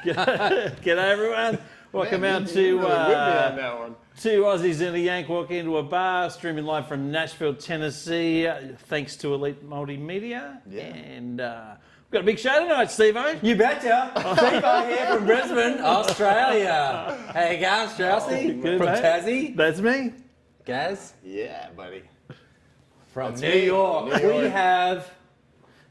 G'day everyone. Welcome out to two Aussies and a Yank walking into a bar, streaming live from Nashville, Tennessee, thanks to Elite Multimedia. Yeah. And we've got a big show tonight, Steve-O. You betcha. Steve-O here from Brisbane, Australia. Hey guys, Chelsea Good, from mate. Tassie. That's me. Gaz Yeah, buddy. from That's New me. York. New York. We have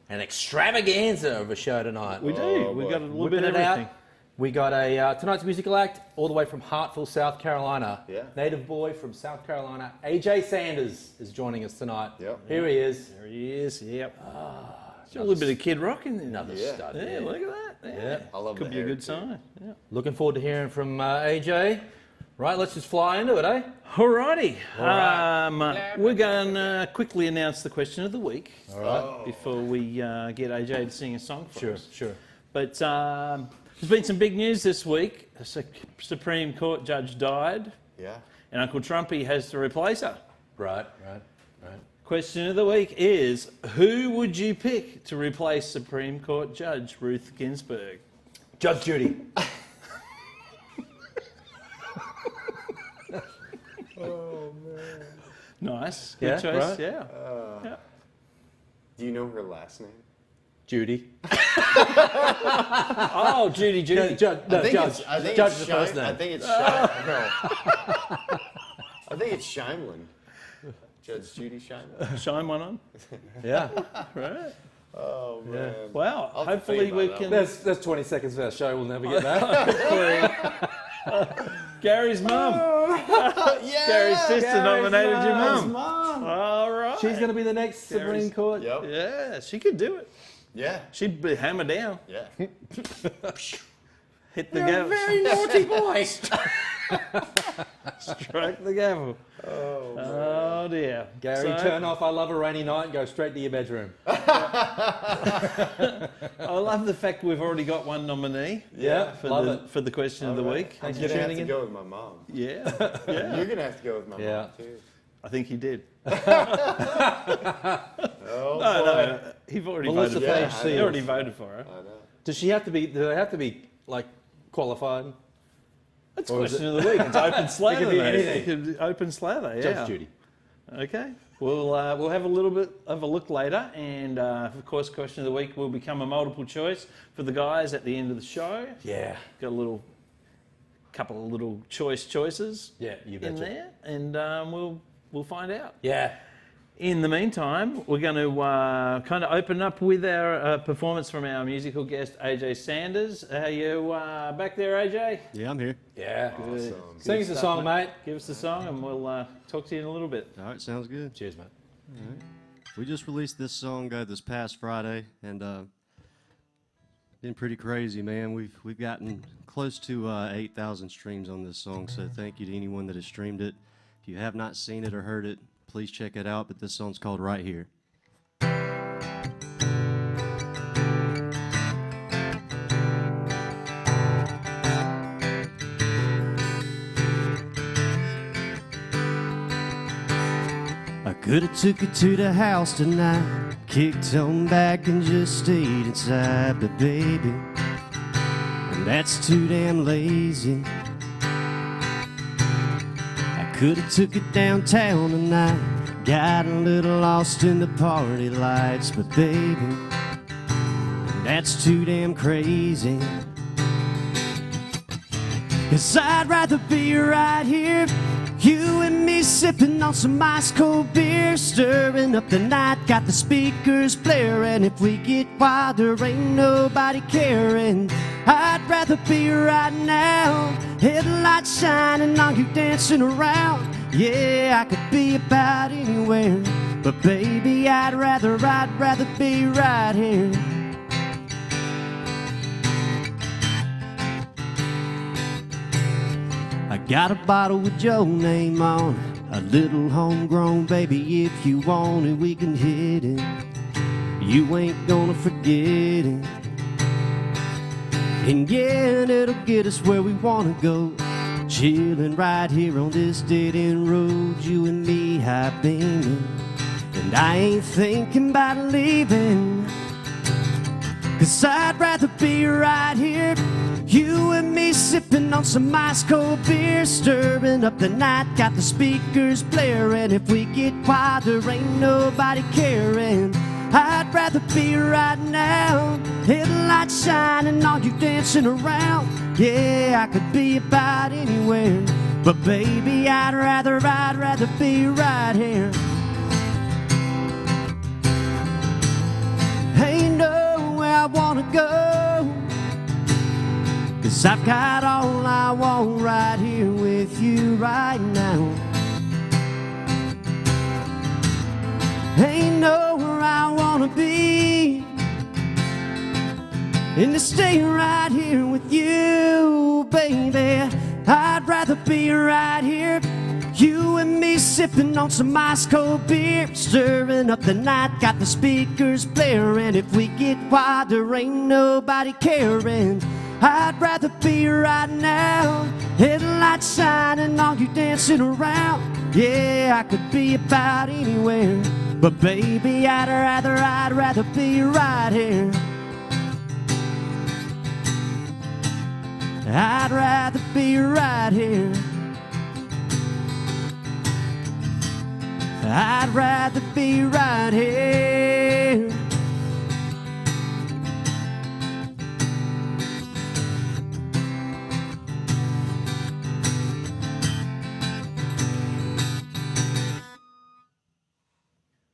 an extravaganza of a show tonight. We do. Oh, We've boy. got a little Whipping bit of it everything. out. We got a tonight's musical act all the way from Hartford, South Carolina. Yeah. Native boy from South Carolina. AJ Sanders is joining us tonight. Yep. Here he is. There he is. Yep. There's a little bit of Kid Rock in there. Another Yeah. stud. Yeah, look at that. Yeah. I love Could the be a hair, good too. sign. Yeah. Looking forward to hearing from AJ. Right, let's just fly into it, eh? Alrighty. All right. We're going to quickly announce the question of the week All right. before we get AJ to sing a song for us. Sure. But there's been some big news this week. A Supreme Court judge died, Yeah. and Uncle Trumpy has to replace her. Right. Question of the week is, who would you pick to replace Supreme Court Judge Ruth Ginsburg? Judge Judy. Oh, man. Nice. Good Yeah, choice. right. Yeah. Yeah. Do you know her last name? Judy. Oh, Judy. Judge. I think Judge. I think Judge it's is the first Shime- I name. think it's Shime- No. I think it's Scheimlin. Judge Judy Scheimlin. Shine one on. Yeah. Right. Oh, man. Well, I'll have to hopefully think we about can. That's 20 seconds of our show. We'll never get that. Gary's mum. Yeah! Gary's sister Gary's nominated your mum. mum. All right. She's going to be the next Supreme Gary's- Court. Yep. Yeah, she could do it. Yeah. She'd be hammer down. Yeah. Hit the gavel. Very naughty boy. Strike the gavel. Oh, man. Oh dear. Gary, So, turn off I Love a Rainy Night and go straight to your bedroom. I love the fact we've already got one nominee. Yeah, For love the it. for the question of the All right. week. Thanks You're for going to have tuning to in. go with my mom. Yeah. Yeah. You're going to have to go with my Yeah. mom, too. I think he did. Oh, No, he've already Melissa voted for Page her. Seals. He already voted for her. I know. Does she have to be? Do they have to be like qualified? That's Or is question of the week. It's open slather. be mate. anything. It could be open slather. Yeah. Judge Judy. Okay. We'll have a little bit of a look later, and of course, question of the week will become a multiple choice for the guys at the end of the show. Yeah. Got a couple of little choices Yeah. You in betcha. there, and we'll find out. Yeah. In the meantime, we're going to kind of open up with our performance from our musical guest AJ Sanders. Are you back there, AJ? Yeah, I'm here. Yeah. Awesome. Sing us a stuff, song, mate. Give us the song, and we'll talk to you in a little bit. All right, sounds good. Cheers, mate. We just released this song this past Friday, and been pretty crazy, man. We've gotten close to 8,000 streams on this song, so thank you to anyone that has streamed it. If you have not seen it or heard it, please check it out. But this song's called Right Here. I could have took it to the house tonight, kicked on back and just stayed inside, but baby, and that's too damn lazy. I could have took it downtown tonight, got a little lost in the party lights, but baby, and that's too damn crazy. 'Cause I'd rather be right here, you and me sipping on some ice cold beer, stirring up the night, got the speakers blaring. If we get wild, there ain't nobody caring. I'd rather be right now, headlights shining on you dancing around. Yeah, I could be about anywhere, but baby, I'd rather be right here. I got a bottle with your name on it, a little homegrown, baby. If you want it, we can hit it. You ain't gonna forget it. And yeah, it'll get us where we wanna go. Chillin' right here on this dead-end road, you and me high beaming. And I ain't thinking about leaving, 'Cause I'd rather be right here, you and me sipping on some ice cold beer, stirring up the night, got the speakers blaring. If we get quiet, there ain't nobody caring. I'd rather be right now, headlights shining, all you dancing around. Yeah, I could be about anywhere, but baby, I'd rather be right here. Ain't nowhere I wanna go, 'cause I've got all I want right here with you right now. Ain't nowhere I wanna be, and to stay right here with you, baby. I'd rather be right here, you and me sipping on some ice cold beer, stirring up the night, got the speakers blaring. If we get quiet, there ain't nobody caring. I'd rather be right now, headlights shining, all you dancing around. Yeah, I could be about anywhere, but baby, I'd rather be right here. I'd rather be right here. I'd rather be right here.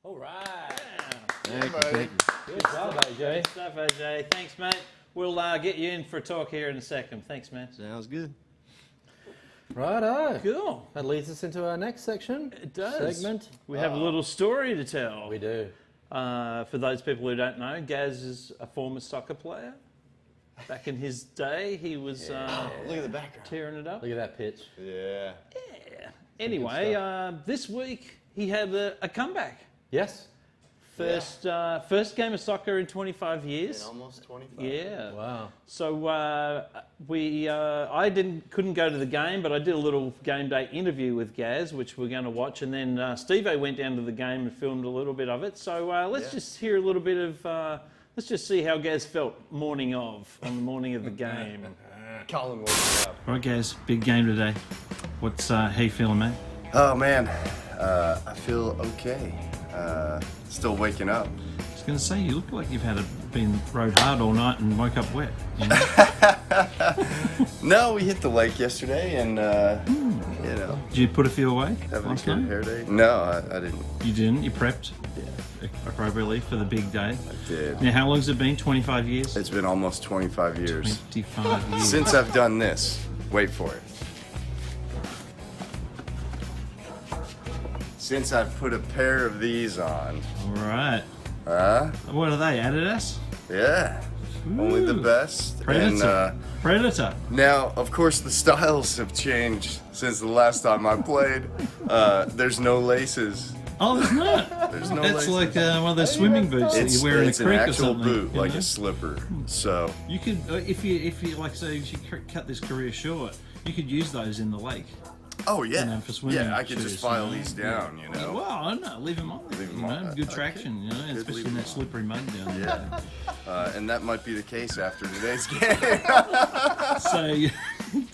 All right. Yeah, buddy. Good job, AJ. Good stuff, AJ. Thanks, mate. We'll get you in for a talk here in a second. Thanks, man. Sounds good. Righto. Cool. That leads us into our next section. It does. Segment. We have a little story to tell. We do. For those people who don't know, Gaz is a former soccer player. Back in his day, he was Look at the background. tearing it up. Look at that pitch. Yeah. Yeah. Anyway, this week he had a comeback. Yes. First game of soccer in 25 years. In almost 25. Yeah. Wow. So I couldn't go to the game, but I did a little game day interview with Gaz, which we're going to watch, and then Steve-O went down to the game and filmed a little bit of it. So let's just hear a little bit of. Let's just see how Gaz felt on the morning of the game. Colin woke up. Right, Gaz, big game today. What's how you feeling, mate? Oh man, I feel okay. Still waking up. I was going to say, you look like you've been rode hard all night and woke up wet. You know? No, we hit the lake yesterday and, you know. Did you put a few away? Having a last good night? hair day? No, I didn't. You didn't? You prepped Yeah, appropriately for the big day? I did. Now, how long's it been? 25 years? It's been almost 25 years 25 years. since I've done this. Wait for it. Since I've put a pair of these on. All right. Huh? What are they, Adidas? Yeah. Only the Ooh. best. Predator. And Predator. now, of course, the styles have changed since the last time I played. There's no laces. Oh, there's not. There's no That's laces. like one of those swimming boots that you wear in a it's creek an or actual something. boot, you like know? a slipper. So You could, if you like, say, if you cut this career short, you could use those in the lake. oh yeah, You know, for swimming yeah, I could shoes, just file you know. these down, you know. Well, no, leave them on. Leave 'em you on. know, good Okay. traction, you know, Good, especially leave in 'em that on. slippery mud down there. Yeah, and that might be the case after today's game. So,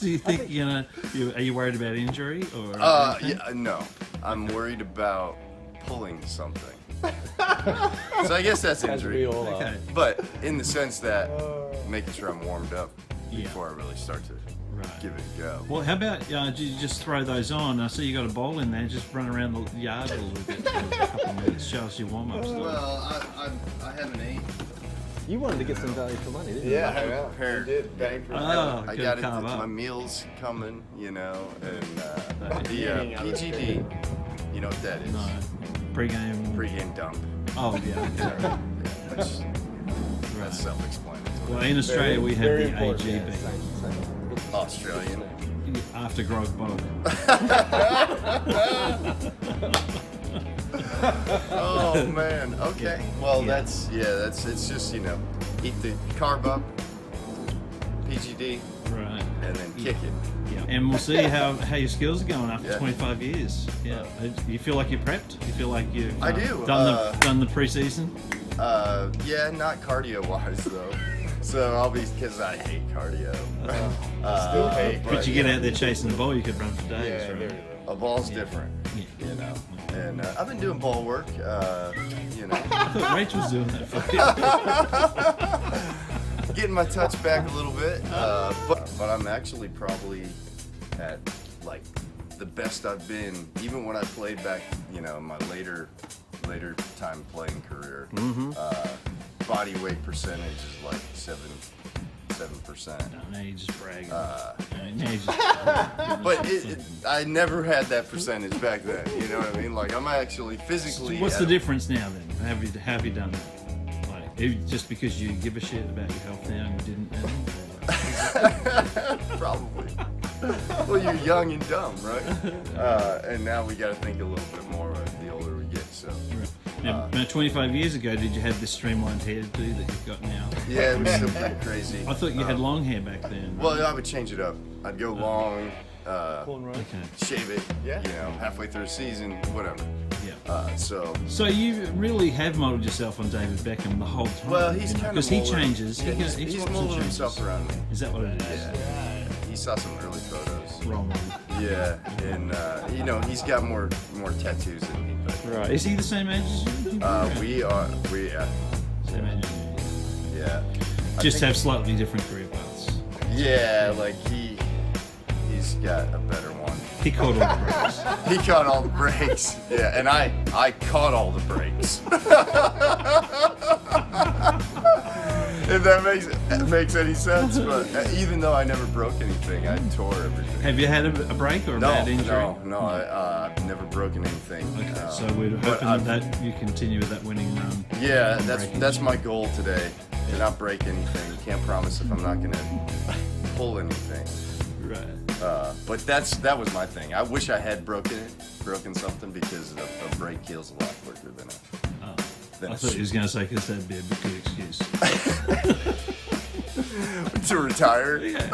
do you think are you worried about injury or? anything? Yeah, no, I'm worried about pulling something. So I guess that's As we injury, all are. Okay. but in the sense that making sure I'm warmed up Yeah. before I really start to Right. give it a go. Well, how about you just throw those on? I see you got a ball in there. Just run around the yard a little bit for a couple of minutes. Show us your warm-ups. Well, I haven't ate. You wanted to get some value for money, didn't you? Yeah, I know. Prepared. You did. Bang for Oh, I good got it. carve up. My meal's coming, you know, and the Eating out of PGD. You know what that is? No, pre-game. Pre-game dump. Oh yeah. Okay. Yeah, that's Right. self-explanatory. Well, in Australia we have Very the important. AGB, Yeah, same. Australian. after grog bog. Oh man. Okay. Well, Yeah. it's just eat the carb up, PGD, Right. and then kick it. Yeah. And we'll see how your skills are going after Yeah. 25 years. Yeah. You feel like you're prepped? You feel like you've I do, done the pre-season? Yeah, not cardio-wise though. So I'll be, because I hate cardio. Still hate. But you get out there chasing the ball, you could run for days, Yeah, right? very A ball's different, you know. And I've been doing ball work, you know. I thought Rachel's doing that for you. Getting my touch back a little bit, but I'm actually probably at like the best I've been, even when I played back, you know, in my later time playing career. Body weight percentage is like 7%. Now you're just bragging. Uh, Now you're just But I never had that percentage back then. You know what I mean? Like I'm actually physically. What's the difference now then? Have you done that? Like, just because you give a shit about your health now and you didn't? Probably. Well, you're young and dumb, right? And now we got to think a little bit more the older we get. So. Now, 25 years ago, did you have this streamlined hairdo that you've got now? Yeah, it was still pretty crazy. I thought you had long hair back then. Well, I would change it up. I'd go long, Okay. shave it. Yeah. You know, halfway through the season, whatever. Yeah. So you really have modeled yourself on David Beckham the whole time. well, he's kind of because he changes. Yeah, he he's swaps and molding changes. himself around me. Is that what it is? Yeah. He saw some early photos. Wrong one. Yeah, and you know, he's got more tattoos than me, but Right. Is he the same age as you? we yeah. Same age as you. Yeah. Just have slightly different career paths. Yeah, like he's got a better one. He caught all the breaks. He caught all the breaks. Yeah, and I caught all the breaks. If that makes any sense, but even though I never broke anything, I tore everything. Have you had a break or a bad injury? No, I've never broken anything. Okay, so we're hoping that you continue with that winning run. Yeah, that's my goal today. To not break anything. Can't promise if I'm not gonna pull anything. Right. But that was my thing. I wish I had broken something because a break heals a lot quicker than a. I thought you was going to say because that'd be a good excuse. To retire. Yeah.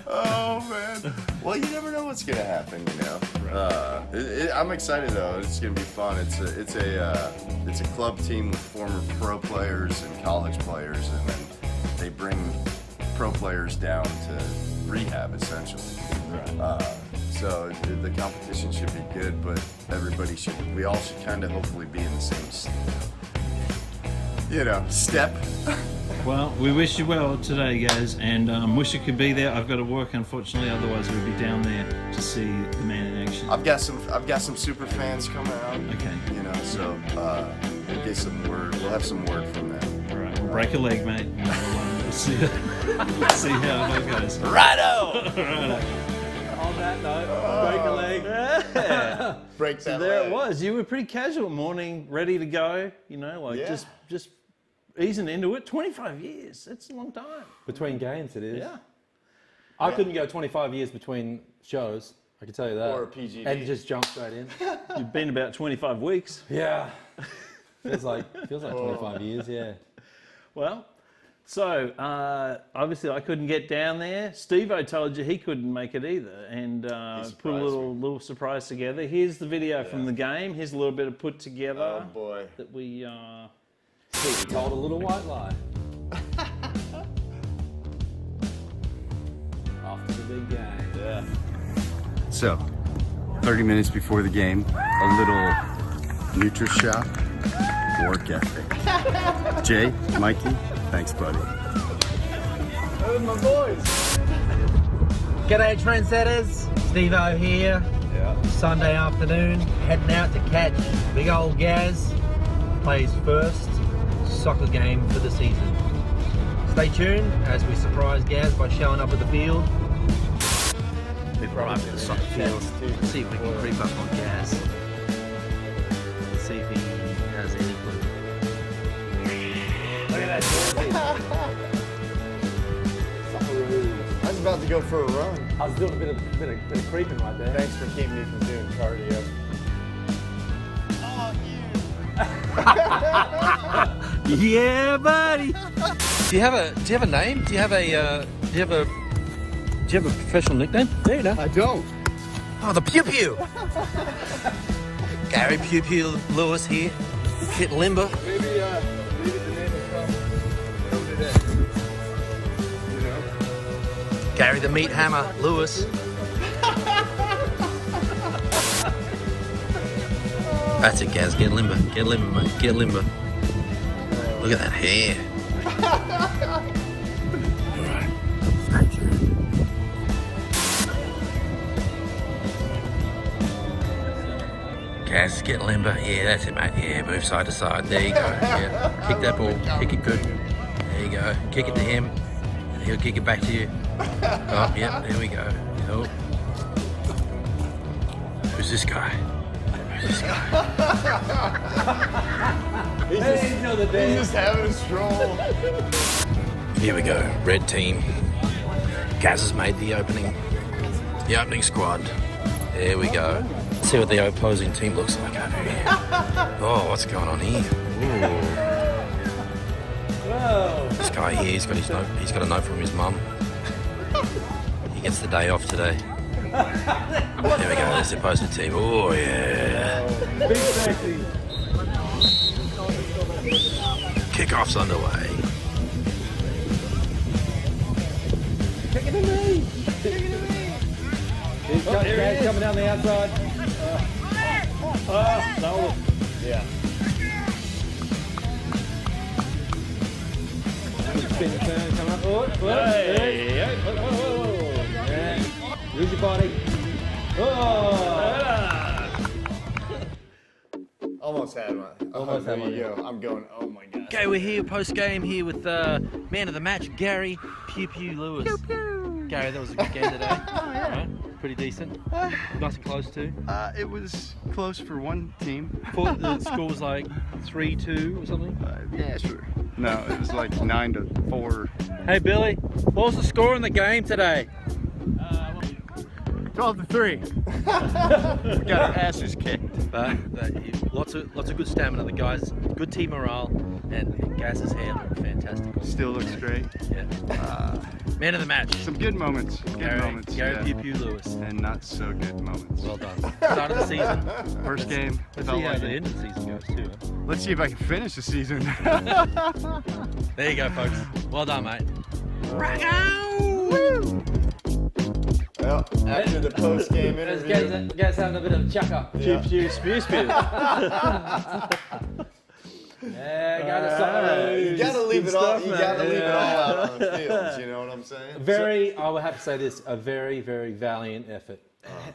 Oh man. Well, you never know what's gonna happen, you know. I'm excited though. It's gonna be fun. It's a club team with former pro players and college players, and then they bring pro players down to rehab essentially. Right. So the competition should be good, but we all should kind of hopefully be in the same, step. Well, we wish you well today, guys, and wish you could be there. I've got to work, unfortunately. Otherwise, we'd be down there to see the man in action. I've got some super fans coming out. Okay. You know, so we'll get some word. We'll have some word from them. All right. We'll break a leg, mate. And we'll see how it goes. Righto! On that note, break a leg. Yeah. Break that So there leg. it was. You were pretty casual morning, ready to go. You know, like Yeah. just easing into it. 25 years. That's a long time. Between games, it is. Yeah. I couldn't go 25 years between shows. I can tell you that. Or a PGD. And just jump straight in. You've been about 25 weeks. Yeah. Feels like 25 years. Yeah. Well, so obviously I couldn't get down there. Steve-O told you he couldn't make it either, and put a surprised little surprise together. Here's the video from the game. Here's a little bit of put together Oh boy. that we. He told a little white lie. After the big game. Yeah. So, 30 minutes before the game, a little NutriShop work ethic. Jay, Mikey, thanks, buddy. Those are my boys. G'day trendsetters, Steve-O here. Yeah. Sunday afternoon, heading out to catch big old Gaz. Plays first soccer game for the season. Stay tuned as we surprise Gaz by showing up at the field. We've brought up to the soccer field. See if we can creep up on Gaz. See if he has any clue. Look at that. I was about to go for a run. I was doing a bit of creeping right there. Thanks for keeping me from doing cardio. Yeah, buddy. Do you have a name? Do you have a professional nickname? There you know. I don't. Oh, the pew pew. Gary Pew Pew Lewis here. Kit Limber. Maybe the name will come today. You know? Gary the Meat Hammer Lewis. That's it, Gaz. Get limber. Get limber, mate. Get limber. Look at that hair. Alright. Thank you. Gaz, get limber. Yeah, that's it, mate. Yeah, move side to side. There you go. Yeah. Kick that ball. Kick it good. There you go. Kick it to him. And he'll kick it back to you. Oh, yep. There we go. Oh. Who's this guy? Who's this guy? He's just having a stroll. Here we go. Red team. Gaz has made the opening squad. There we go. Let's see what the opposing team looks like over here. Oh, what's going on here? Ooh. This guy here, he's got a note from his mum. He gets the day off today. There we go, there's the opposing team. Oh yeah. Kickoff's underway. Kick it to me! Kick it to me! He's coming down the outside. No. Yeah. Spin turn, come up. Oh, Hey. yeah. Use your body. Oh! Almost had one. Almost had there one, you go. I'm going, oh my God. Okay, we're here post game here with man of the match, Gary Pew Pew Lewis. Pew Pew. Gary, that was a good game today. Right? Pretty decent. Nice and close too. It was close for one team. The score was like 3-2 or something. Yeah, sure. No, it was like 9-4. Hey Billy, what was the score in the game today? 12-3. We got our asses kicked. But lots of good stamina. The guys, good team morale, and Gaz's hair looked fantastic. Still looks great. Yeah. Man of the match. Some good moments. Good moments. Gary yeah. Pew Pew Lewis. And not so good moments. Well done. Start of the season. First game. Let's felt see how like the it. end of the season goes too. Huh? Let's see if I can finish the season. There you go, folks. Well done, mate. Well, after the post-game interview. Guys having a bit of a chucker. Pew pew spew spew. Yeah, go to soccer. You gotta leave it all. stuff, You man. gotta leave it all out on the field. You know what I'm saying? I would have to say this, a very, very valiant effort.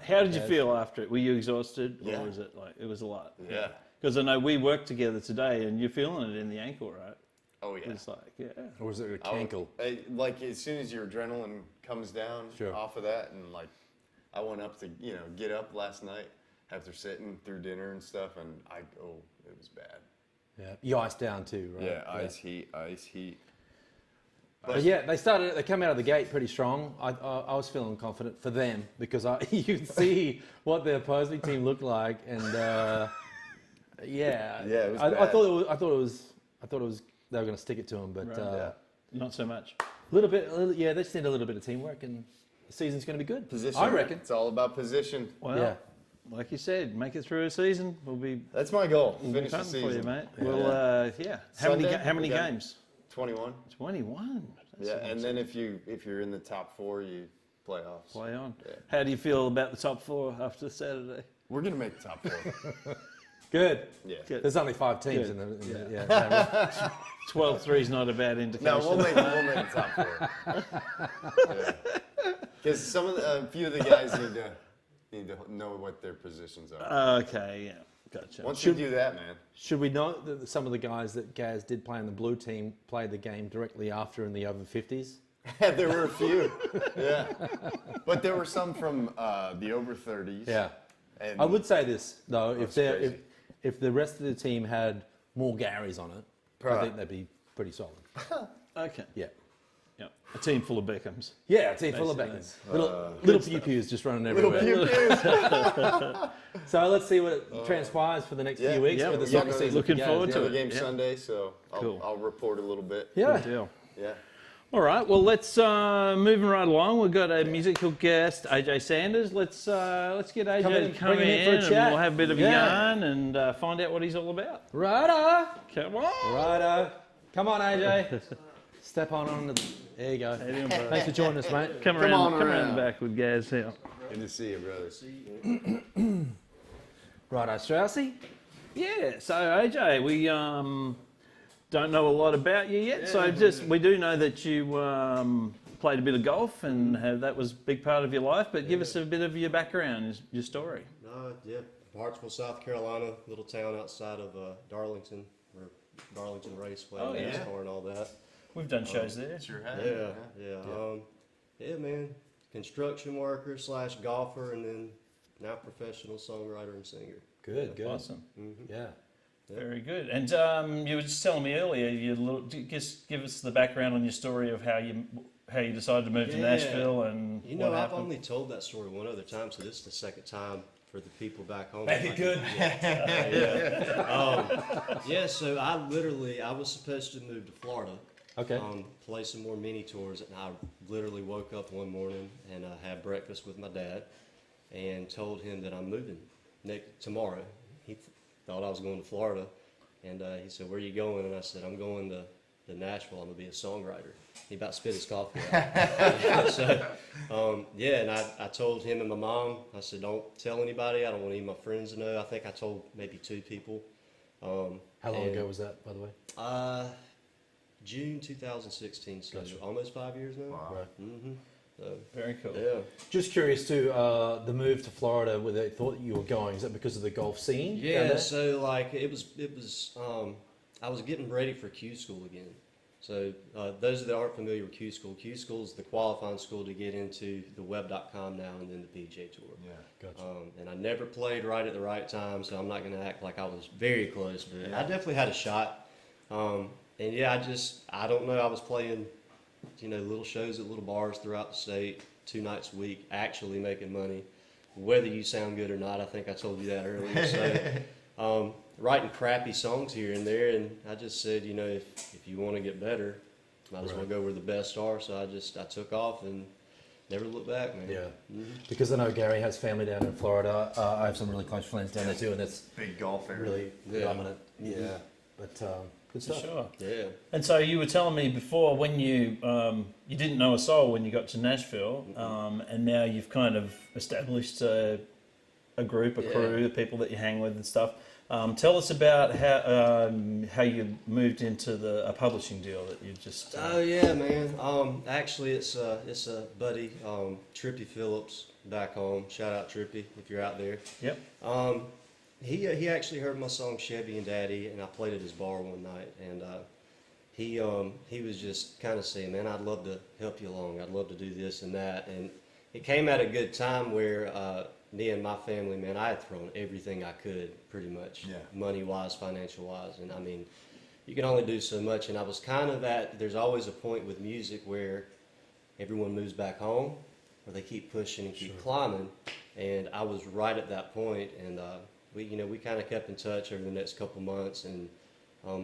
How did you feel after it? Were you exhausted, Yeah. or was it like it was a lot? Yeah. Because I know we worked together today, and you're feeling it in the ankle, right? Oh yeah. It's like, yeah. Or was it a I would- cankle? like as soon as your adrenaline comes down Sure. off of that, and like I went up to get up last night after sitting through dinner and stuff, and it was bad. Yeah. You iced down too, right? Yeah, ice heat. But yeah, they come out of the gate pretty strong. I was feeling confident for them because you could see what the opposing team looked like, and yeah, it was I bad. thought it was they were going to stick it to them, but Right. Not so much. they just need a little bit of teamwork, and the season's going to be good. Position. I reckon. It's all about position. Well, Yeah. like you said, make it through a season. We'll be That's my goal. Finish the hunting season for you, mate. Yeah. Well, yeah. How Sunday, many we got games? 21. 21. That's Yeah, awesome. and then if you're in the top 4, you playoffs. Play on. Yeah. How do you feel about the top 4 after Saturday? We're gonna make the top 4. Good. Yeah. Good. There's only 5 teams Good. in the yeah. 12-3 is not a bad indication. No, we'll make the top 4. Because a few of the guys need to know what their positions are. Okay, yeah. Gotcha. Once you do that, man. Should we note that some of the guys that Gaz did play in the blue team played the game directly after in the over 50s? There were a few. Yeah. But there were some from the over 30s. Yeah. And I would say this though, crazy. if the rest of the team had more Garys on it, I Right. think they'd be pretty solid. Okay. Yeah. Yeah. A team full of Beckhams. Yeah, a team full of Basically. Beckons. Little pew pews just running everywhere. Little pew-pews. So let's see what transpires for the next yeah. few weeks Yeah, for the we're soccer season. looking for Gaz, forward yeah. to Another it. game Yeah. Sunday, so Cool. I'll report a little bit. Yeah. Good deal. Yeah. All right, well, let's moving right along. We've got a musical guest, AJ Sanders. Let's get AJ to come bring him in in for a and chat. we'll have a bit of a Yeah. yarn and find out what he's all about. Righto. Come on. Righto. Come on, AJ. Step on the... There you go. How you doing, bro? Thanks for joining us, mate. Come on around around. the back with Gaz here. Good to see you, brothers. Righto, Straussy. Yeah, so AJ, we don't know a lot about you yet, so just we do know that you played a bit of golf and that was a big part of your life, but give us a bit of your background, your story. Yeah, Hartsville, South Carolina, little town outside of Darlington, where Darlington Raceway, NASCAR and all that. We've done shows there. Sure have. Yeah, man. Construction worker / golfer, and then now professional songwriter and singer. Good. Awesome. Yeah. Very good. And you were just telling me earlier, just give us the background on your story of how you decided to move to Nashville and You know, what I've happened. only told that story one other time, so this is the second time for the people back home. Make it good. So I was supposed to move to Florida. Okay. Play some more mini tours, and I literally woke up one morning and had breakfast with my dad, and told him that I'm moving tomorrow. He thought I was going to Florida, and he said, "Where are you going?" And I said, "I'm going to Nashville. I'm gonna be a songwriter." He about spit his coffee out. And I told him and my mom. I said, "Don't tell anybody. I don't want any of my friends to know." I think I told maybe 2 people. How long ago was that, by the way? June 2016, so almost 5 years now. Wow. Right. Mm-hmm. So, Very cool. yeah. Just curious too, the move to Florida, where they thought you were going, is that because of the golf scene? down Yeah, there? so like it was. I was getting ready for Q school again. So those that aren't familiar with Q school is the qualifying school to get into the web.com now and then the PGA Tour. Yeah. Gotcha. And I never played right at the right time, so I'm not going to act like I was very close, but I definitely had a shot. And yeah, I don't know, I was playing, little shows at little bars throughout the state, 2 nights a week, actually making money. Whether you sound good or not, I think I told you that earlier. So, writing crappy songs here and there, and I just said, if you want to get better, might as well go where the best are. So I took off and never looked back, man. Yeah. Because I know Gary has family down in Florida. I have some really close friends down there too, and that's Big golf area. really Yeah. dominant. Yeah. But good For stuff. sure. Yeah. And so you were telling me before when you didn't know a soul when you got to Nashville, and now you've kind of established a group, a crew, the people that you hang with and stuff. Tell us about how you moved into a publishing deal that you just. Oh yeah, man. Actually, it's a buddy, Trippy Phillips, back home. Shout out Trippy if you're out there. Yep. He actually heard my song Chevy and Daddy, and I played at his bar one night, and he was just kind of saying, "Man, I'd love to help you along. I'd love to do this and that." And it came at a good time where me and my family, man, I had thrown everything I could, pretty much, money wise, financial wise, and I mean, you can only do so much. And I was kind of there's always a point with music where everyone moves back home, or they keep pushing and keep climbing, and I was right at that point, and we kind of kept in touch over the next couple months and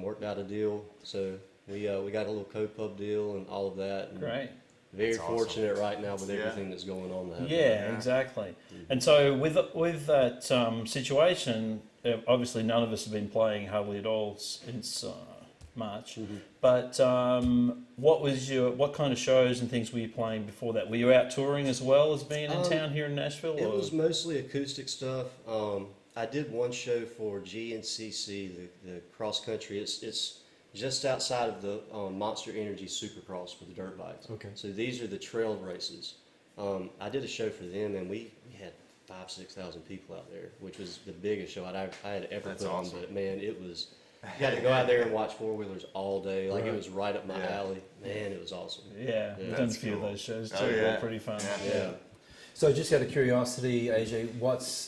worked out a deal. So we got a little co-pub deal and all of that. And Great. very That's awesome. fortunate right now with everything that's going on there. Yeah, exactly. And so with that situation, obviously none of us have been playing hardly at all since March. But what kind of shows and things were you playing before that? Were you out touring as well as being in town here in Nashville? It or? was mostly acoustic stuff. I did one show for GNCC, the cross country. It's just outside of the Monster Energy Supercross for the dirt bikes. Okay. So these are the trail races. I did a show for them, and we had 5,000-6,000 people out there, which was the biggest show I had ever That's put awesome. on. But man, it was. You had to go out there and watch four-wheelers all day. Like, it was right up my alley. Man, it was awesome. Yeah, we've done a few of those shows too. Oh, yeah. They're pretty fun. Yeah. So just out of curiosity, AJ,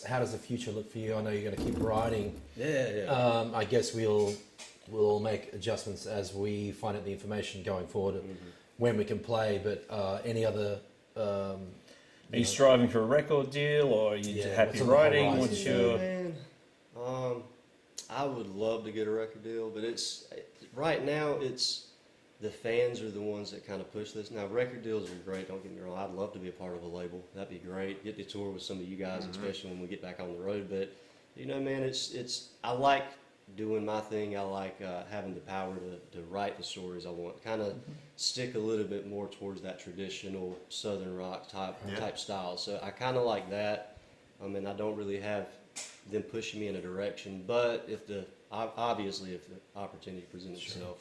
how does the future look for you? I know you're going to keep writing. Yeah. I guess we'll make adjustments as we find out the information going forward when we can play. But any other? Are you striving for a record deal, or are you happy what's on the writing? horizon? What's your? Man, I would love to get a record deal, but right now it's the fans are the ones that kind of push this. Now, record deals are great. Don't get me wrong. I'd love to be a part of a label. That'd be great. Get to tour with some of you guys, especially when we get back on the road. But you know, man, it's. I like doing my thing. I like having the power to write the stories I want. Kind of stick a little bit more towards that traditional Southern rock type style. So I kind of like that. I mean, I don't really have them pushing me in a direction. But obviously, if the opportunity presents itself,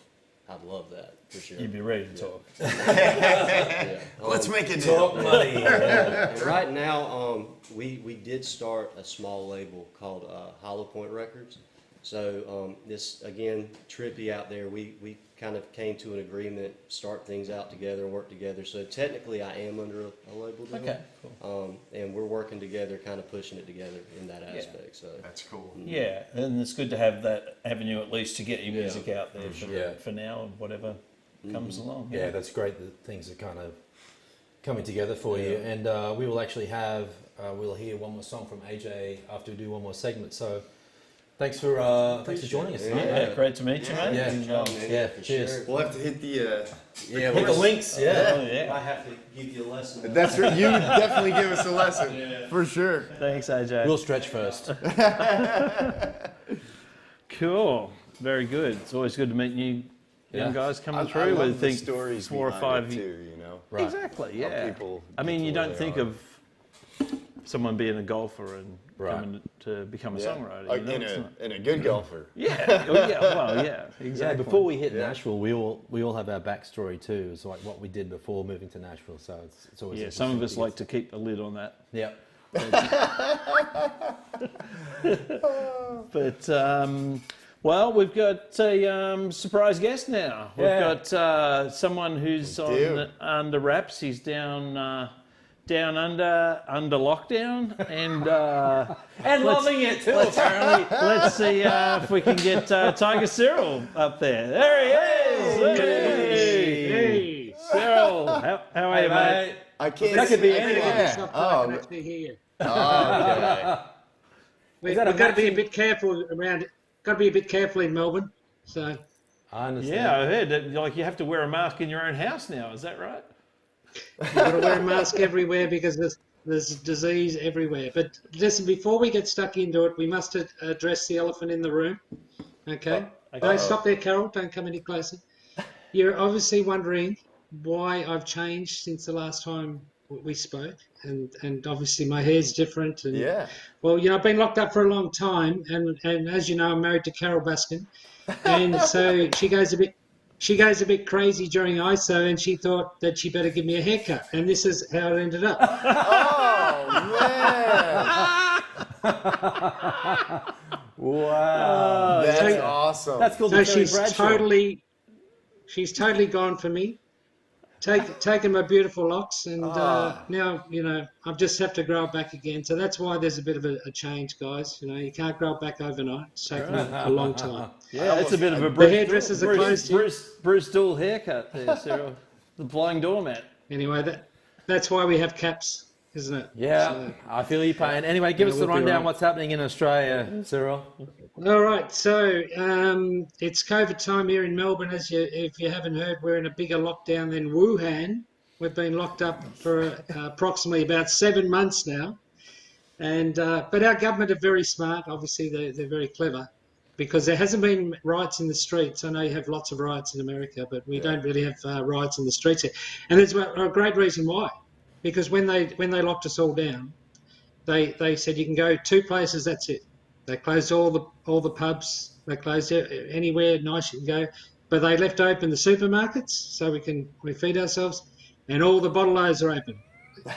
I'd love that for sure. You'd be ready to talk. Yeah. Let's make it talk money. And right now, we did start a small label called Hollow Point Records. So this, again, Trippy out there, we kind of came to an agreement, start things out together and work together. So technically I am under a label deal. Okay, cool. And we're working together, kind of pushing it together in that aspect. So That's cool. Yeah, and it's good to have that avenue at least to get your music out there for now and whatever comes along. Yeah, that's great that things are kind of coming together for you. And we will actually have, we'll hear one more song from AJ after we do one more segment. So thanks for joining us tonight. Yeah, great to meet you, mate. Yeah, yeah, cheers. sure. We'll have to hit the. Hit the links. Yeah. I have to give you a lesson. That's right. You definitely give us a lesson for sure. Thanks, AJ. We'll stretch first. Cool. Very good. It's always good to meet new young guys coming I through love with the think stories 4 or behind 5 it too, you know. Right. Exactly, How yeah. people I mean, you get to where don't they think are. of someone being a golfer and coming to become a songwriter. You know, And a good golfer. yeah, well, yeah, exactly. Yeah, before we hit Nashville, we all have our backstory too. It's like what we did before moving to Nashville. So it's always some of interesting us to like get- to keep a lid on that. Yeah. But well, we've got a surprise guest now. We've got someone who's under wraps. He's down under lockdown and loving it too, apparently. Let's see if we can get Tiger Cyril up there. There he is. Hey, Cyril, how are you, mate? I can't. That could be I anyone. can't- I can actually hear you. okay. We've got to be a bit careful around. Got to be a bit careful in Melbourne. So I understand. Yeah, I heard that like you have to wear a mask in your own house now. Is that right? you've got to wear a mask everywhere because there's disease everywhere. But listen, before we get stuck into it, we must address the elephant in the room. Okay? Don't stop there, Carol. Don't come any closer. You're obviously wondering why I've changed since the last time we spoke, and obviously my hair's different. And well, you know, I've been locked up for a long time, and as you know, I'm married to Carol Baskin, and so she goes a bit crazy during ISO, and she thought that she better give me a haircut, and this is how it ended up. Oh man! Wow. That's awesome. That's called So the Terry she's Bradshaw. totally gone for me. Taken my beautiful locks, and now, you know, I just have to grow it back again. So that's why there's a bit of a change, guys. You know, you can't grow it back overnight. It's taken a long time. Yeah, it's a bit of a The hairdressers are closed here. Bruce Dool haircut there, Cyril. The flying doormat. Anyway, that's why we have caps, isn't it? Yeah, So, I feel your pain. Anyway, give us the we'll be rundown. right. What's happening in Australia, Cyril? all right, so it's COVID time here in Melbourne. If you haven't heard, we're in a bigger lockdown than Wuhan. We've been locked up for approximately about 7 months now, and but our government are very smart. Obviously, they're very clever, because there hasn't been riots in the streets. I know you have lots of riots in America, but we don't really have riots in the streets here, and there's a great reason why. Because when they locked us all down, they said you can go 2 places. That's it. They closed all the pubs. They closed anywhere nice you can go, but they left open the supermarkets so we feed ourselves, and all the bottle-os are open.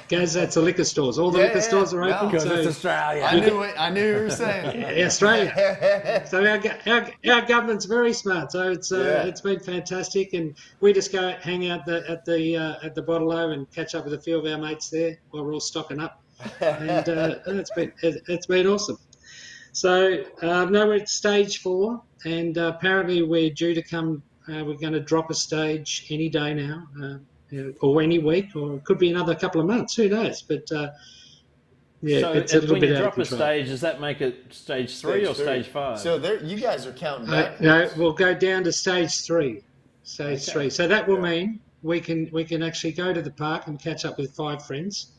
Gaz, that's the liquor stores. All the liquor stores are open. Because so it's Australia. I knew what you were saying. Australia. So our government's very smart. So it's been fantastic, and we just go hang out at the Bottle-O and catch up with a few of our mates there while we're all stocking up, and it's been awesome. So now we're at stage 4, and apparently we're due to come. We're going to drop a stage any day now. Or any week, or it could be another couple of months. Who knows? But So it's a little when bit you out of drop a control. stage, does that make it stage 3 or stage 5? So there, you guys are counting back. No, we'll go down to stage 3. Stage 3. So that will mean we can actually go to the park and catch up with 5 friends.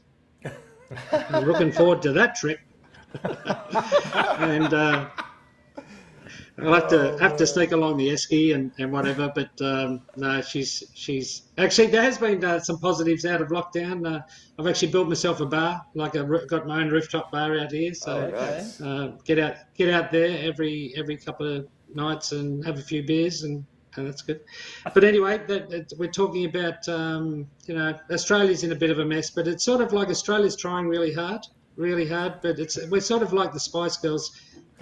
I'm looking forward to that trip. And I'll have to sneak along the esky and whatever, but no, she's actually, there has been some positives out of lockdown. I've actually built myself a bar, like got my own rooftop bar out here, so nice. get out there every couple of nights and have a few beers, and that's good. But anyway, we're talking about Australia's in a bit of a mess, but it's sort of like Australia's trying really hard, but we're sort of like the Spice Girls.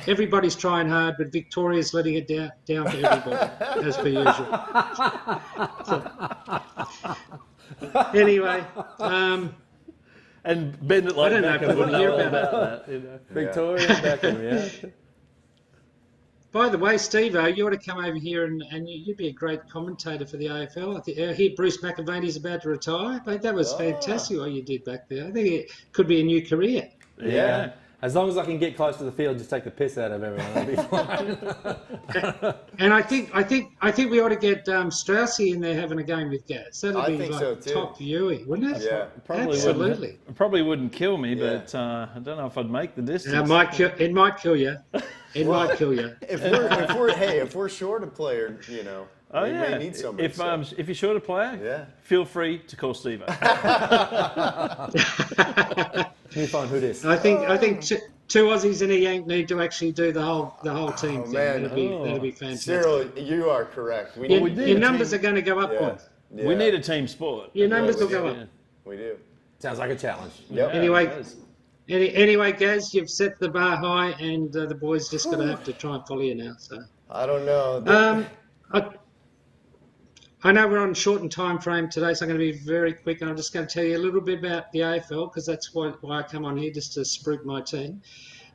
Everybody's trying hard, but Victoria's letting it down for everybody, as per usual. So, anyway, and Bennett I don't know if Beckham we would want to hear know all about about that. You know. Victoria Beckham, yeah. by the way, Steve-O, you ought to come over here and you'd be a great commentator for the AFL. I hear Bruce McAvaney's about to retire. But that was fantastic what you did back there. I think it could be a new career. Yeah. As long as I can get close to the field, just take the piss out of everyone, that'll be fine. And I think we ought to get Straussy in there having a game with Gaz. That'd I be think like so, too. top viewing, wouldn't it? Yeah. Absolutely. Probably wouldn't kill me, Yeah. but I don't know if I'd make the distance. It might kill you. It might kill you. If we're short a player, Oh we yeah. may need somebody. If you're short a player, Yeah. feel free to call Steve. Can you find who this? I think two Aussies and a Yank need to actually do the whole team thing. man. That'd be fantastic. Cyril, you are correct. We Your, need your numbers are going to go up one. We need a team sport. Your numbers we will go do. up. We do. Sounds like a challenge. Yep. Anyway, Gaz, you've set the bar high, and the boys just going to have to try and follow you now. So I don't know. I know we're on shortened time frame today, so I'm going to be very quick. I'm just going to tell you a little bit about the AFL, because that's why I come on here, just to spruik my team.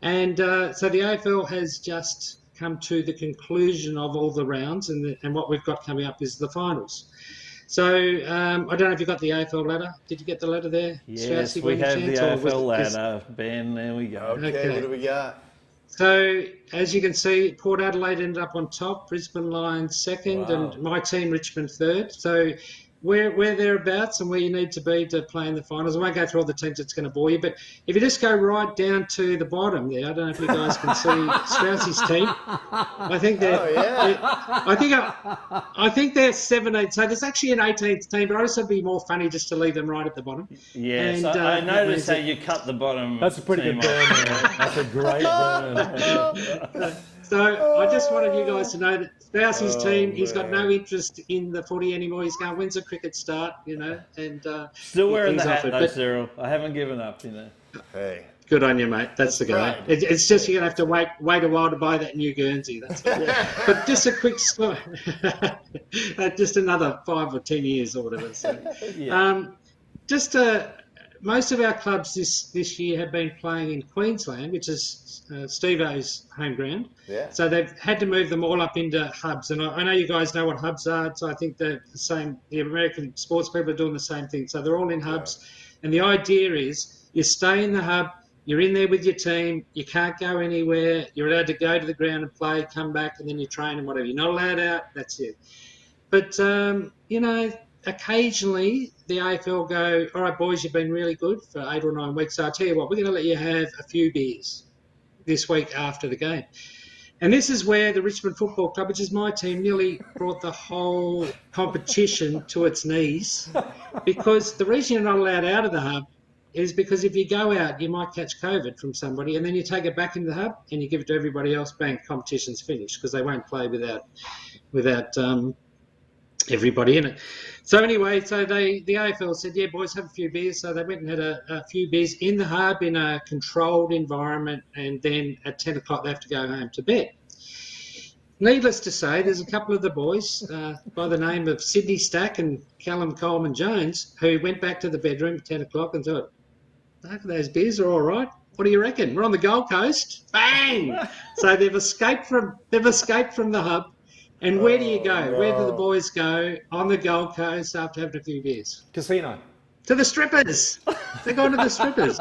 And so the AFL has just come to the conclusion of all the rounds, and what we've got coming up is the finals. So I don't know if you got the AFL ladder. Did you get the ladder there? Yes, Straussy, we have the AFL ladder. ladder. Ben, there we go. Okay, what do we got? So, as you can see, Port Adelaide ended up on top, Brisbane Lions second, and my team, Richmond, third. So, we're thereabouts and where you need to be to play in the finals. I won't go through all the teams, it's going to bore you, but if you just go right down to the bottom there, I don't know if you guys can see Straussy's team. I think they're, I think they're 17th. So there's actually an 18th team, but I just thought it'd be more funny just to leave them right at the bottom. Yes, And, I noticed how you cut the bottom. That's a pretty team good burn, off. man. That's a great burn. So I just wanted you guys to know that Spousey's team, he's got no interest in the footy anymore. He's going, when's the cricket start, and Still wearing he's the hat offered. though, But Cyril. I haven't given up, Hey. good on you, mate. That's the guy. right. It's just you're going to have to wait a while to buy that new Guernsey. That's all. But just a quick story. Just another 5 or 10 years or whatever. So. Most of our clubs this year have been playing in Queensland, which is Steve-O's home ground. Yeah. So they've had to move them all up into hubs. And I know you guys know what hubs are, so I think they're the same. The American sports people are doing the same thing. So they're all in hubs. And the idea is you stay in the hub, you're in there with your team, you can't go anywhere, you're allowed to go to the ground and play, come back, and then you train and whatever. You're not allowed out, that's it. But, occasionally the AFL go, all right, boys, you've been really good for 8 or 9 weeks. So I'll tell you what, we're going to let you have a few beers this week after the game. And this is where the Richmond Football Club, which is my team, nearly brought the whole competition to its knees, because the reason you're not allowed out of the hub is because if you go out, you might catch COVID from somebody, and then you take it back into the hub and you give it to everybody else, bang, competition's finished, because they won't play without everybody in it. So anyway, the AFL said, yeah, boys, have a few beers. So they went and had a few beers in the hub in a controlled environment, and then at 10 o'clock they have to go home to bed. Needless to say, there's a couple of the boys by the name of Sydney Stack and Callum Coleman Jones who went back to the bedroom at 10 o'clock and thought, okay, those beers are all right. What do you reckon? We're on the Gold Coast. Bang! So they've escaped from the hub. And where do you go? No. Where do the boys go on the Gold Coast after having a few beers? Casino. To the strippers. They've gone to the strippers.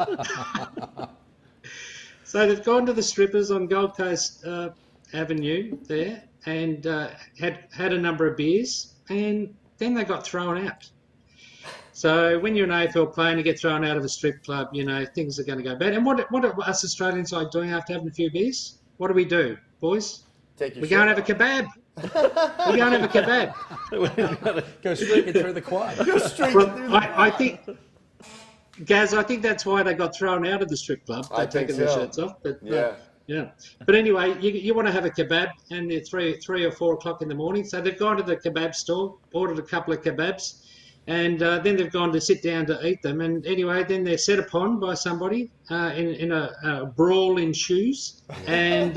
So they've gone to the strippers on Gold Coast Avenue there, and had a number of beers. and then they got thrown out. So when you're an AFL player and you get thrown out of a strip club, you know, things are going to go bad. And what are us Australians like doing after having a few beers? What do, boys? Take your We go and have a shirt kebab. We go and have a kebab. Go streaking through the quad. Well, I think, Gaz, I think that's why they got thrown out of the strip club. I They've think taken their so. shirts off. But, Yeah. yeah. But anyway, you want to have a kebab, and they're 3 or 4 o'clock in the morning. So they've gone to the kebab store, ordered a couple of kebabs, and then they've gone to sit down to eat them. And anyway, then they're set upon by somebody in a brawl ensues. And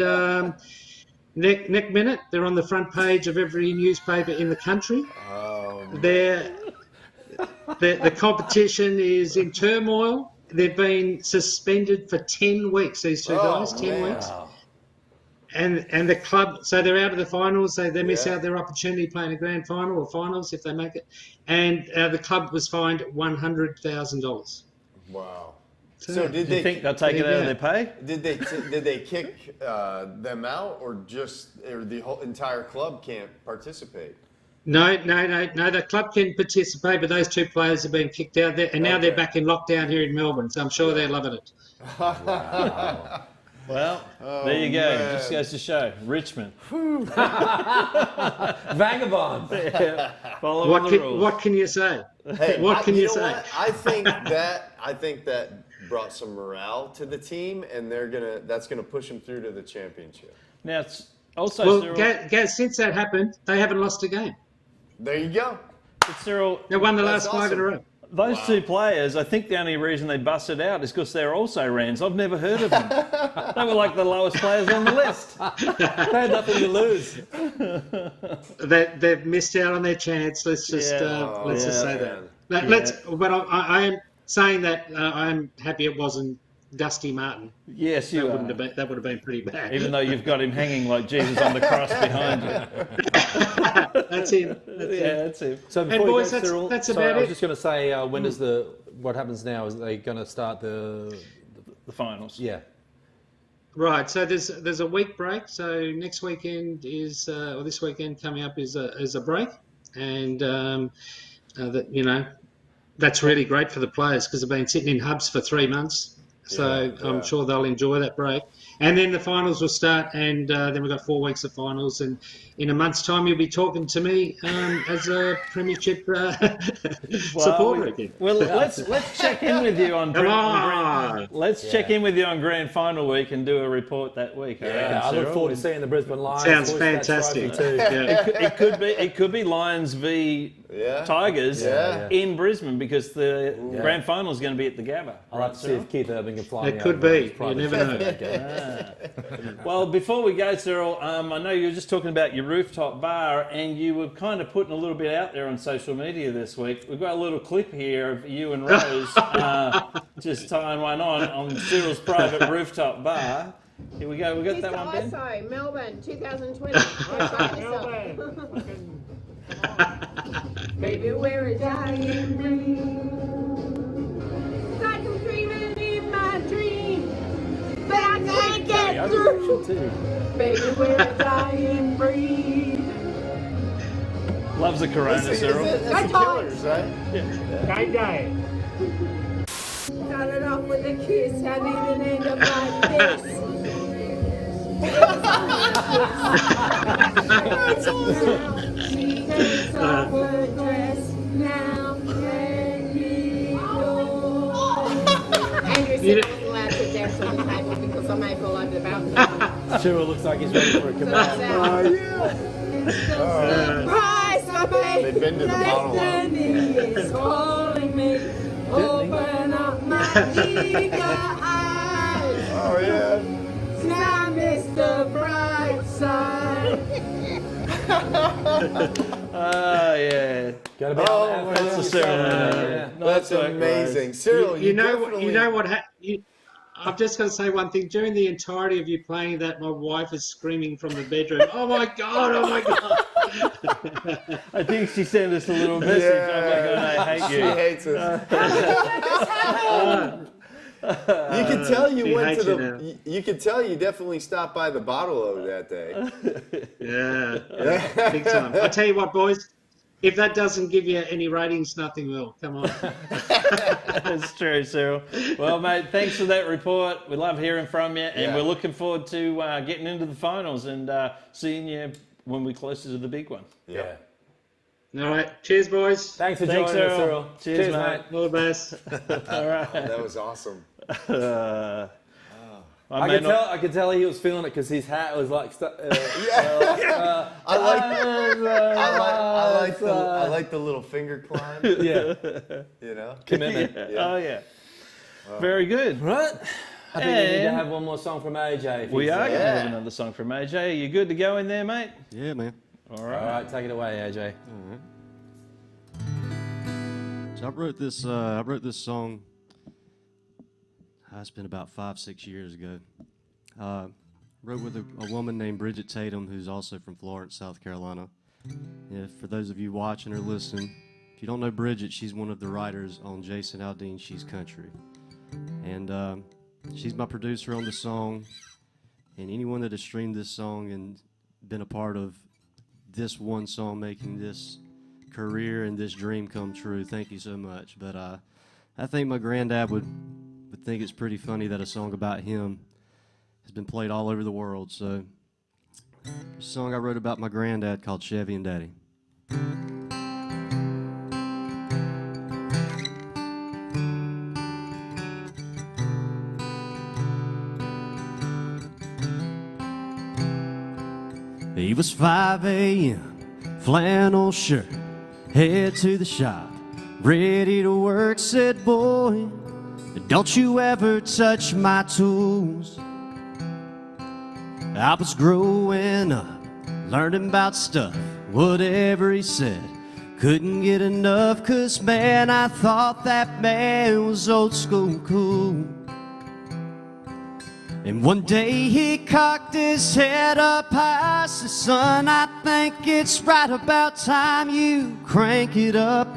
next minute, they're on the front page of every newspaper in the country. The competition is in turmoil. They've been suspended for 10 weeks, these two guys, 10 weeks. And the club, so they're out of the finals. They miss out their opportunity playing a grand final or finals if they make it. And the club was fined $100,000. Wow. So did Do you think they'll take it out of their pay? Did they kick them out, or the whole entire club can't participate? No. The club can participate, but those two players have been kicked out there, and now they're back in lockdown here in Melbourne. So I'm sure they're loving it. Wow. Well, there you go. Just goes to show. Richmond. Vagabond. Follow all the rules. What can you say? Hey, What can you know say? what? I think that brought some morale to the team, and that's gonna push them through to the championship. Now, it's also, Well, Cyril, Gaz, since that happened, they haven't lost a game. There you go. Cyril, They won the That's last 5 in a awesome. row. those two players, I think the only reason they busted out is because they're also Rans. I've never heard of them. They were like the lowest players on the list. They had nothing to lose. They've missed out on their chance. Let's just say that. But I am saying that I'm happy it wasn't Dusty Martin. Yes, you are. That would have been pretty bad. Even though you've got him hanging like Jesus on the cross behind you. That's him. That's him. So before And you boys, go, Cyril, that's sorry, about I was it. just going to say, when does what happens now? Is they going to start the The finals. yeah? Right. So there's a week break. So next weekend is or this weekend coming up is a break, and that's really great for the players because they've been sitting in hubs for 3 months. So I'm sure they'll enjoy that break. And then the finals will start, and then we've got 4 weeks of finals. And in a month's time, you'll be talking to me as a premiership supporter again. Well, let's check in with you on Come on. check in with you on grand final week and do a report that week. I look forward to seeing the Brisbane Lions. Sounds hoist that fantastic. trophy too. Yeah. It could be Lions v Tigers in Brisbane because the grand final is going to be at the Gabba. I'll have to see if Keith Urban can fly me It could over on his be. You private never jet. know. Well, before we go, Cyril, I know you were just talking about your rooftop bar, and you were kind of putting a little bit out there on social media this week. We've got a little clip here of you and Rose just tying one on Cyril's private rooftop bar. Here we go. We got that one, Ben. ISO, Melbourne, 2020. Melbourne. Baby, we're a dying breed. Like I'm dreaming in my dream, but I can't get through. Baby, we're a dying breed. Loves the Corona, Cyril. That's the Killers, right? Started off with a kiss, I need an end up like this. That's awesome. She takes off her dress, now can you go? Andrew said I wasn't allowed to dance on the table because I may fall over the balcony. Cyril looks like he's ready for a kebab. Surprise, my baby. They've been to the bottle line. Destiny is calling me. Open up my eager eyes. Oh yeah. Now, Mr. Brightside. Yeah. Got to be Oh, That's the Cyril. That's amazing, Cyril. You know what? I'm just going to say one thing. During the entirety of you playing that, my wife is screaming from the bedroom, "Oh my god! Oh my god!" I think she sent us a little message. Oh my God, I hate She you. hates us. You could tell you She went to hates you the. You could tell you definitely stopped by the bottle over that day. Yeah, big time. I tell you what, boys. if that doesn't give you any ratings, nothing will. Come on. That's true, Cyril. Well, mate, thanks for that report. We love hearing from you, and we're looking forward to getting into the finals and seeing you when we're closer to the big one. Yeah. All right. Cheers, boys. Thanks for joining us, Cyril. Cheers, mate. All the best. All right. That was awesome. I could tell he was feeling it because his hat was like. I like the little finger climb. Yeah. You know. Commitment. Yeah. Oh yeah. Very good. Right. I think we need to And have one more song from AJ. we are going to Yeah. have another song from AJ. Are you good to go in there, mate? Yeah, man. All All right. right, take it away, AJ. So I wrote this song. It's been about 5-6 years ago. Wrote with a woman named Bridget Tatum, who's also from Florence, South Carolina. Yeah, for those of you watching or listening, if you don't know Bridget, she's one of the writers on Jason Aldean's She's Country. And she's my producer on the song. And anyone that has streamed this song and been a part of this one song making this career and this dream come true, thank you so much. But I think my granddad would think it's pretty funny that a song about him has been played all over the world. So, a song I wrote about my granddad called Chevy and Daddy. It was 5 a.m., flannel shirt, head to the shop, ready to work, said, boy, don't you ever touch my tools. I was growing up, learning about stuff, whatever he said. Couldn't get enough, 'cause man, I thought that man was old school cool. And one day he cocked his head up high, said, son, I think it's right about time you crank it up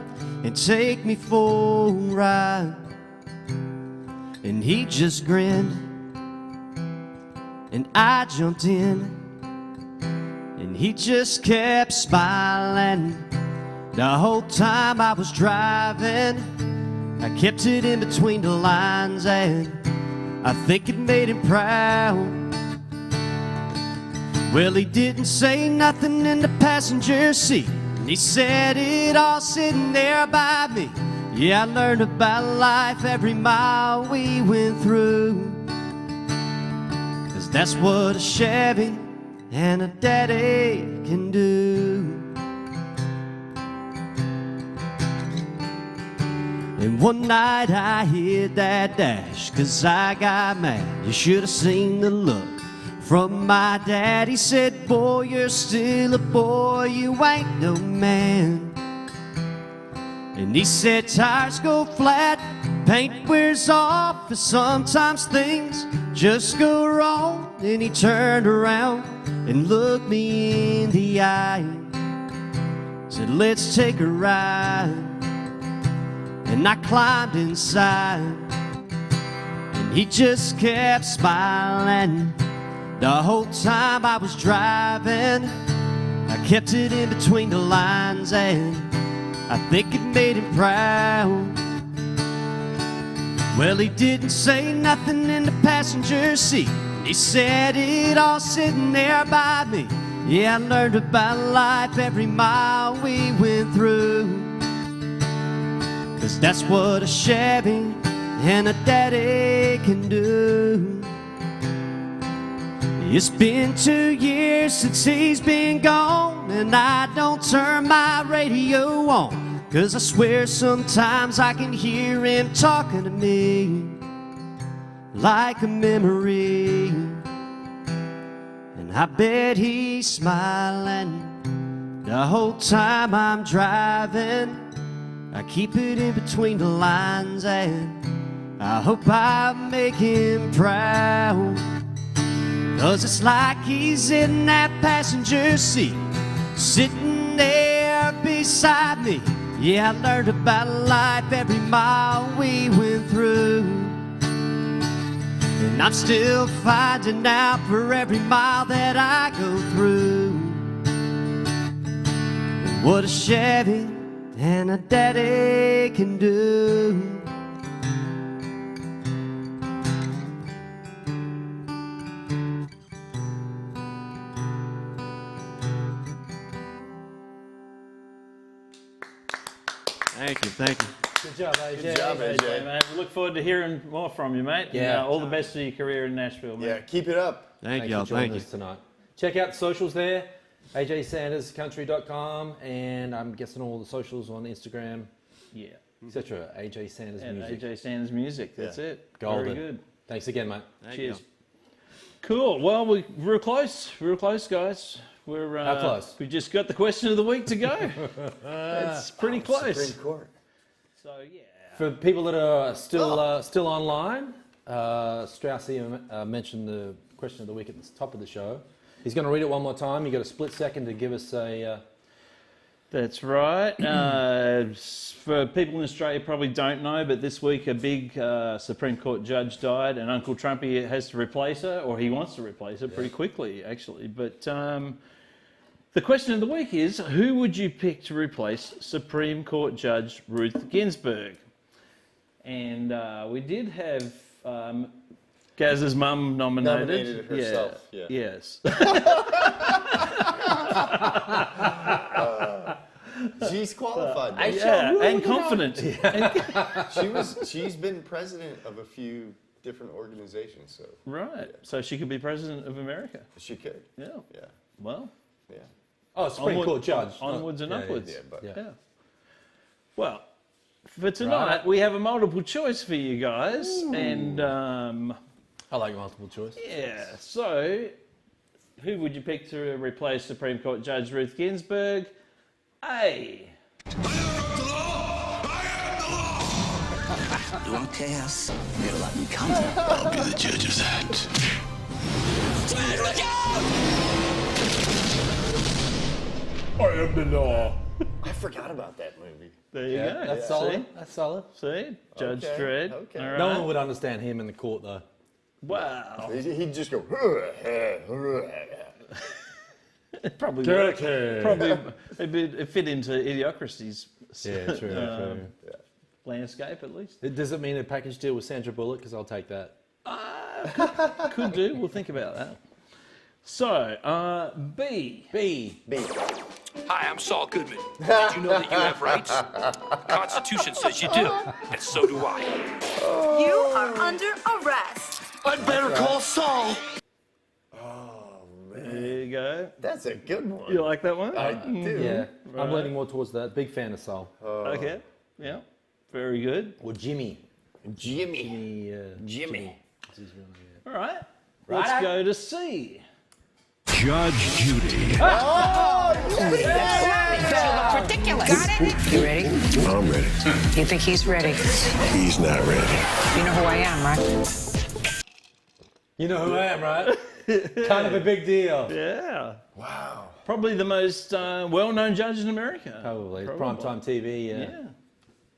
and take me for a ride. And he just grinned, and I jumped in, and he just kept smiling. The whole time I was driving, I kept it in between the lines, and I think it made him proud. Well, he didn't say nothing in the passenger seat, and he said it all sitting there by me. Yeah, I learned about life every mile we went through, 'cause that's what a Chevy and a daddy can do. And one night I hit that dash 'cause I got mad. You should have seen the look from my dad. He said, boy, you're still a boy, you ain't no man. And he said, tires go flat, paint wears off, and sometimes things just go wrong. And he turned around and looked me in the eye, said, let's take a ride. And I climbed inside, and he just kept smiling. The whole time I was driving, I kept it in between the lines, and I think it made him proud. Well, he didn't say nothing in the passenger seat, he said it all sitting there by me. Yeah, I learned about life every mile we went through, 'cause that's what a Chevy and a daddy can do. It's been 2 years since he's been gone, and I don't turn my radio on, 'cause I swear sometimes I can hear him talking to me like a memory. And I bet he's smiling the whole time I'm driving. I keep it in between the lines, and I hope I make him proud. 'Cause it's like he's in that passenger seat, sitting there beside me. Yeah, I learned about life every mile we went through, and I'm still finding out for every mile that I go through what a Chevy and a daddy can do. Thank you, thank you. Good job, AJ. Good job, AJ. Mate, we look forward to hearing more from you, mate. Yeah. And, all the best for your career in Nashville, mate. Yeah, keep it up. Thank Thanks y'all, for joining thank you. us tonight. Check out the socials there, ajsanderscountry.com, and I'm guessing all the socials on Instagram, Yeah. etc. AJ Sanders And Music. AJ Sanders Music. That's it. Golden. Very good. Thanks again, mate. Thank Cheers. you. Cool. Well, we're real close. We're real close, guys. We're How close? We just got the question of the week to go. It's pretty close. Supreme Court. So yeah. For people that are still online, Straussy mentioned the question of the week at the top of the show. He's going to read it one more time. You got a split second to give us a. That's right. For people in Australia probably don't know, but this week a big Supreme Court judge died, and Uncle Trumpy has to replace her, or he wants to replace her pretty quickly, actually. But the question of the week is, who would you pick to replace Supreme Court Judge Ruth Ginsburg? And we did have Gaz's mum Nominated herself. Yeah. Yeah. Yes. She's qualified. though. Yeah, and confident. She's been president of a few different organizations, so Right. So she could be president of America. she could. Yeah. Yeah. Well, Yeah. Oh, Supreme Court judge. onwards and Yeah, upwards. Yeah, but Yeah. Well, for tonight we have a multiple choice for you guys, and I like multiple choice. yeah. So, who would you pick to replace Supreme Court Judge Ruth Ginsburg? A. You want chaos? You gotta let me come. I'll be the judge of that. Look out! I am the law. I forgot about that movie. There you go. That's See? solid. That's solid. See? Judge Okay, Dredd. okay. All right. No one would understand him in the court, though. Wow. He'd just go. Probably would. Probably it fit into Idiocracy's Yeah, true. landscape at least. Does it mean a package deal with Sandra Bullock? Because I'll take that. Could do. We'll think about that. So, B. Hi, I'm Saul Goodman. Did you know that you have rights? The Constitution says you do, and so do I. You are under arrest. I'd better call Saul. There you go. That's a good one. You like that one? I do. Yeah, I'm Right. leaning more towards that. Big fan of Soul. Okay. Yeah. Very good. Or Jimmy. Jimmy. Jimmy. All right. Let's go to C. Judge Judy. Ridiculous. Got it? You ready? I'm ready. You think he's ready? He's not ready. You know who I am, right? You know who I am, right? Kind of a big deal. Yeah. Wow. Probably the most well-known judge in America. Probably. Primetime TV, Yeah.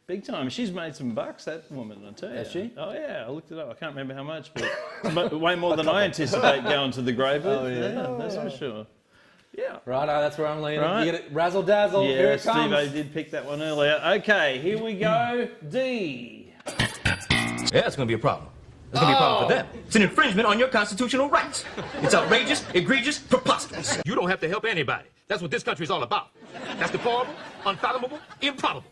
Big time. She's made some bucks, that woman, I tell you. Has she? Oh, yeah. I looked it up. I can't remember how much, but it's way more than I anticipate going to the grave with. Oh, yeah. That's for sure. Yeah. Righto, that's where I'm leaning. Right. You get it, razzle dazzle. Yeah, Here it comes. Steve-O did pick that one earlier. Okay, here we go. D. Yeah, it's gonna be a problem. It's gonna be a problem for them. It's an infringement on your constitutional rights. It's outrageous, egregious, preposterous. You don't have to help anybody. That's what this country's all about. That's deplorable, unfathomable, improbable.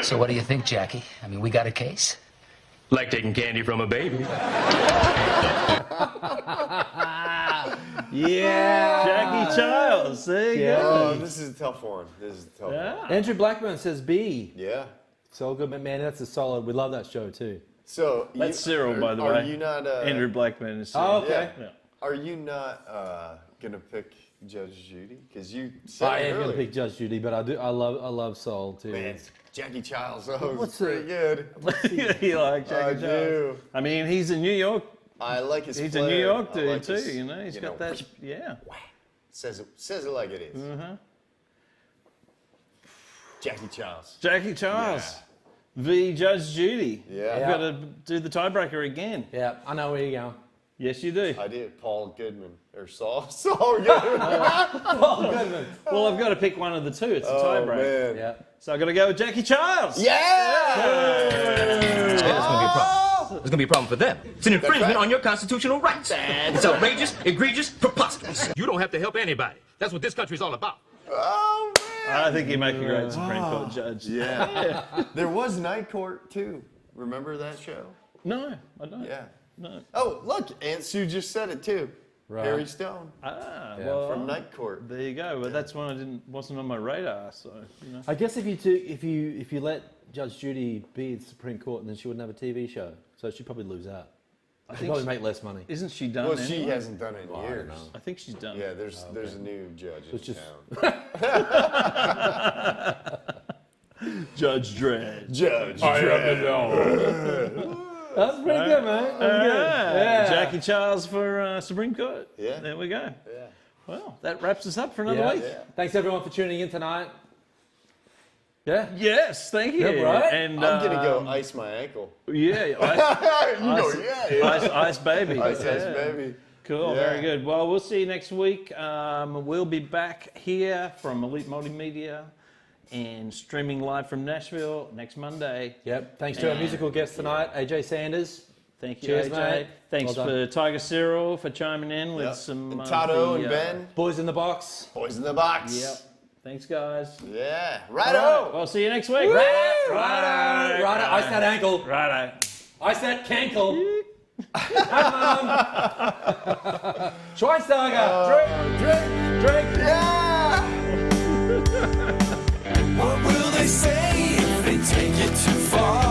So what do you think, Jackie? I mean, we got a case? Like taking candy from a baby. Yeah. Jackie Childs. There you Oh, go. this is a tough one. Yeah. Andrew Blackburn says B. Yeah. So good, man. That's a solid. We love that show too. So That's Cyril, by the way. Are you not? Andrew Blackman is Cyril. Oh, okay. Yeah. Yeah. Are you not gonna pick Judge Judy? Because you said I it am earlier. gonna pick Judge Judy, but I love Soul too. Man, Jackie Childs. Oh, What's pretty good. You like Jackie I Childs? do. I mean, he's in New York. I like his. He's a flair. New York I dude like too. his, You know, he's got that. Yeah. Says it like it is. Jackie Childs. Jackie Childs. V. Judge Judy. Yeah. I've got to do the tiebreaker again. Yeah, I know where you're going. Yes, you do. I do. Paul Goodman or Saul Goodman. Paul Goodman. Well, I've got to pick one of the two. It's a tiebreak. Man. Yeah. So I've got to go with Jackie Charles. Yeah. That's going to be a problem. It's going to be a problem for them. It's an infringement on your constitutional rights. It's outrageous, egregious, preposterous. You don't have to help anybody. That's what this country's all about. Oh man. I think you make a great Supreme Court judge. Yeah. There was Night Court too. Remember that show? No, I don't. Yeah. No. Oh, look, Aunt Sue just said it too. Right. Harry Stone Well, from Night Court. there you go. But that's one wasn't on my radar. So you know. I guess if you let Judge Judy be the Supreme Court, then she wouldn't have a TV show, so she'd probably lose out. She'd probably make less money. Isn't she done? Well, anyway? she hasn't done it in years. I think she's done. Yeah, there's a new judge in just- town. Judge Dredd. Judge I am Dredd. the law. That's pretty good, man. That's good. Yeah. Jackie Charles for Supreme Court. Yeah. There we go. Yeah. Well, that wraps us up for another Yeah. week. Yeah. Thanks everyone for tuning in tonight. Yeah. Yes, thank you. Yeah, right? And I'm gonna go ice my ankle. Yeah, ice baby. Ice Yeah. baby. Cool, Yeah. very good. Well, we'll see you next week. We'll be back here from Elite Multimedia and streaming live from Nashville next Monday. Yep. Thanks to our musical guest tonight, AJ Sanders. Thank you, Cheers, AJ. mate. Thanks Well done. for Tiger Cyril for chiming in with Yep. some And Tato of the, and Ben. Boys in the box. Boys in the box. Yep. Thanks, guys. Yeah. All Righto. right, We'll see you next week. Righto. Ice that ankle. Righto. Ice that cankle. Hi, Mum. Schweinsteiger. Drink. Yeah. What will they say if they take it too far?